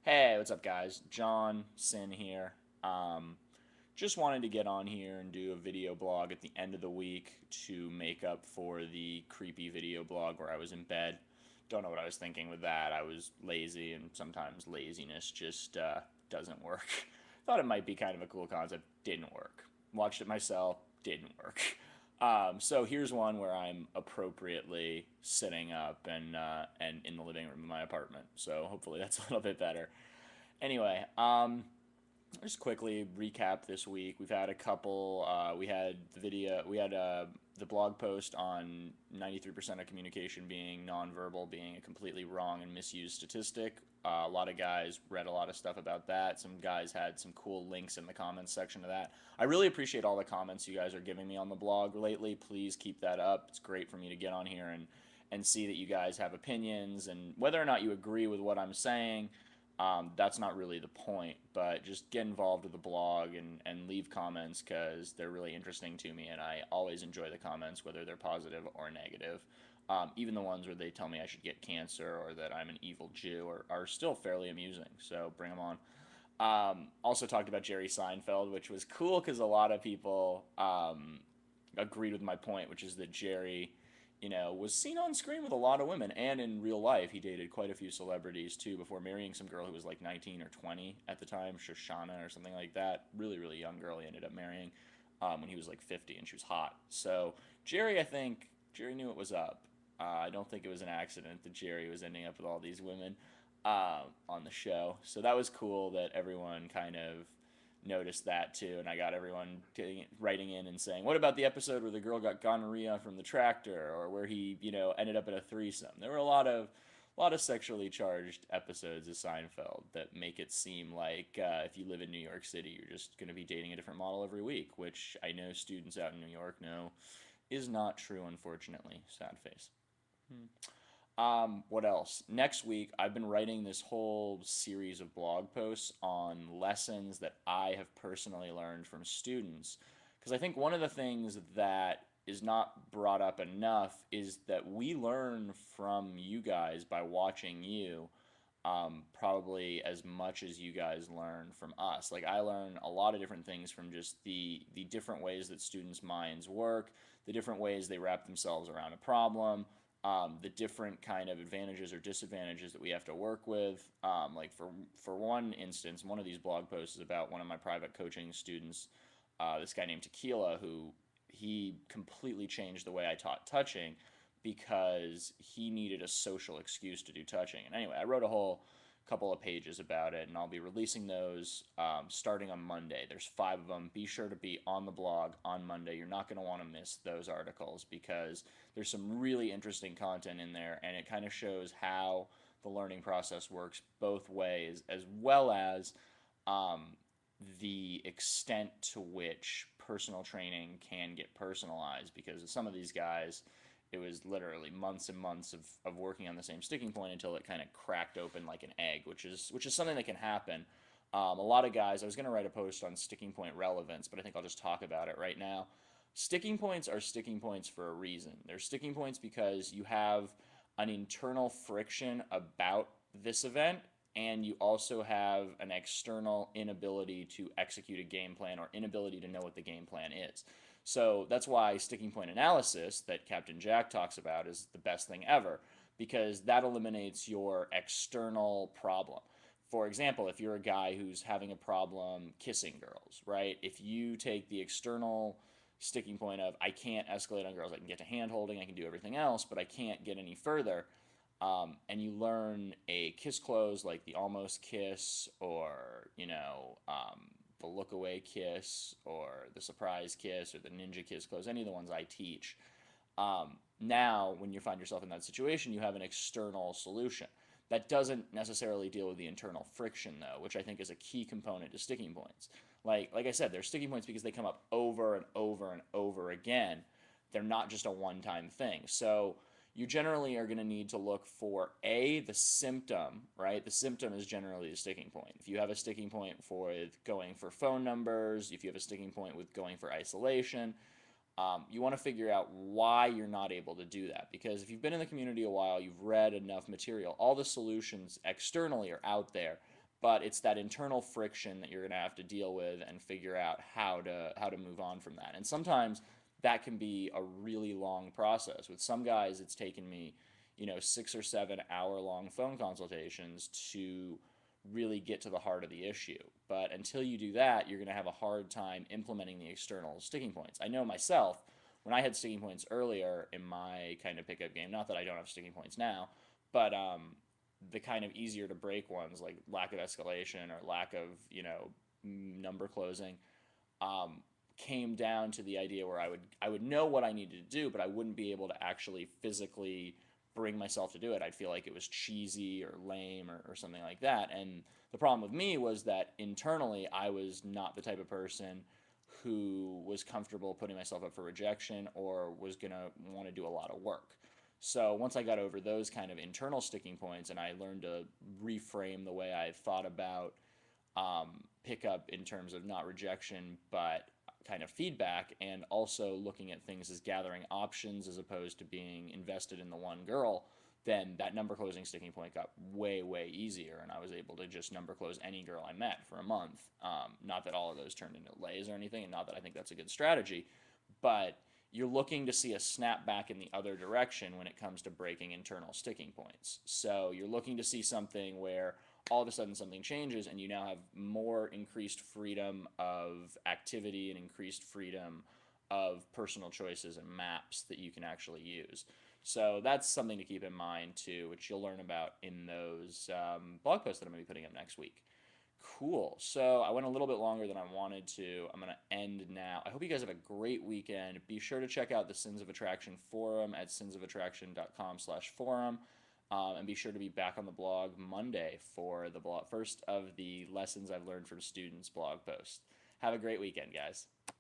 Hey, what's up, guys? John Sin here. Um, just wanted to get on here and do a video blog at the end of the week to make up for the creepy video blog where I was in bed. Don't know what I was thinking with that. I was lazy, and sometimes laziness just doesn't work. Thought it might be kind of a cool concept. Didn't work. Watched it myself. Didn't work. So here's one where I'm appropriately sitting up and in the living room of my apartment. So hopefully that's a little bit better. Anyway, just quickly recap this week. We've had a couple. We had the video. We had the blog post on 93% of communication being nonverbal being a completely wrong and misused statistic. A lot of guys read a lot of stuff about that. Some guys had some cool links in the comments section of that. I really appreciate all the comments you guys are giving me on the blog lately. Please keep that up. It's great for me to get on here and see that you guys have opinions, and whether or not you agree with what I'm saying, that's not really the point, but just get involved with the blog and leave comments because they're really interesting to me, and I always enjoy the comments, whether they're positive or negative. Even the ones where they tell me I should get cancer or that I'm an evil Jew are still fairly amusing, so bring them on. Also talked about Jerry Seinfeld, which was cool because a lot of people agreed with my point, which is that Jerry, was seen on screen with a lot of women, and in real life, he dated quite a few celebrities too before marrying some girl who was like 19 or 20 at the time, Shoshana or something like that. Really, really young girl he ended up marrying when he was like 50, and she was hot. So Jerry, I think Jerry knew it was up. I don't think it was an accident that Jerry was ending up with all these women on the show. So that was cool that everyone kind of noticed that too, and I got everyone writing in and saying, "What about the episode where the girl got gonorrhea from the tractor, or where he, ended up in a threesome?" There were a lot of sexually charged episodes of Seinfeld that make it seem like if you live in New York City, you're just going to be dating a different model every week, which I know students out in New York know is not true, unfortunately. Sad face. What else? Next week, I've been writing this whole series of blog posts on lessons that I have personally learned from students. Because I think one of the things that is not brought up enough is that we learn from you guys by watching you, probably as much as you guys learn from us. Like, I learn a lot of different things from just the different ways that students' minds work, the different ways they wrap themselves around a problem, the different kind of advantages or disadvantages that we have to work with. Like for one instance, one of these blog posts is about one of my private coaching students, this guy named Tequila, who he completely changed the way I taught touching because he needed a social excuse to do touching. And anyway, I wrote a whole couple of pages about it, and I'll be releasing those starting on Monday. There's 5 of them. Be sure to be on the blog on Monday. You're not going to want to miss those articles because there's some really interesting content in there, and it kind of shows how the learning process works both ways, as well as um, the extent to which personal training can get personalized. Because some of these guys, it was literally months and months of working on the same sticking point until it kind of cracked open like an egg, which is something that can happen. A lot of guys, I was going to write a post on sticking point relevance, but I think I'll just talk about it right now. Sticking points are sticking points for a reason. They're sticking points because you have an internal friction about this event, and you also have an external inability to execute a game plan or inability to know what the game plan is. So that's why sticking point analysis that Captain Jack talks about is the best thing ever, because that eliminates your external problem. For example, if you're a guy who's having a problem kissing girls, right? If you take the external sticking point of I can't escalate on girls, I can get to hand holding, I can do everything else, but I can't get any further, and you learn a kiss close like the almost kiss, or the look away kiss, or the surprise kiss, or the ninja kiss close, any of the ones I teach. Now, when you find yourself in that situation, you have an external solution. That doesn't necessarily deal with the internal friction, though, which I think is a key component to sticking points. Like I said, they're sticking points because they come up over and over and over again. They're not just a one-time thing. So you generally are going to need to look for the symptom, right? The symptom is generally the sticking point. If you have a sticking point for going for phone numbers, if you have a sticking point with going for isolation, you want to figure out why you're not able to do that. Because if you've been in the community a while, you've read enough material, all the solutions externally are out there, but it's that internal friction that you're going to have to deal with and figure out how to move on from that. And sometimes that can be a really long process. With some guys, it's taken me, 6 or 7 hour long phone consultations to really get to the heart of the issue. But until you do that, you're going to have a hard time implementing the external sticking points. I know myself, when I had sticking points earlier in my kind of pickup game, not that I don't have sticking points now, but the kind of easier to break ones like lack of escalation or lack of, number closing, um, came down to the idea where I would know what I needed to do, but I wouldn't be able to actually physically bring myself to do it. I'd feel like it was cheesy or lame or something like that. And the problem with me was that internally I was not the type of person who was comfortable putting myself up for rejection or was going to want to do a lot of work. So once I got over those kind of internal sticking points and I learned to reframe the way I thought about pickup in terms of not rejection but kind of feedback, and also looking at things as gathering options as opposed to being invested in the one girl, then that number closing sticking point got way, way easier, and I was able to just number close any girl I met for a month. Not that all of those turned into lays or anything, and not that I think that's a good strategy, but you're looking to see a snap back in the other direction when it comes to breaking internal sticking points. So you're looking to see something where all of a sudden something changes and you now have more increased freedom of activity and increased freedom of personal choices and maps that you can actually use. So that's something to keep in mind too, which you'll learn about in those blog posts that I'm going to be putting up next week. Cool. So I went a little bit longer than I wanted to. I'm going to end now. I hope you guys have a great weekend. Be sure to check out the Sins of Attraction forum at sinsofattraction.com/forum. And be sure to be back on the blog Monday for the first of the lessons I've learned from students blog post. Have a great weekend, guys.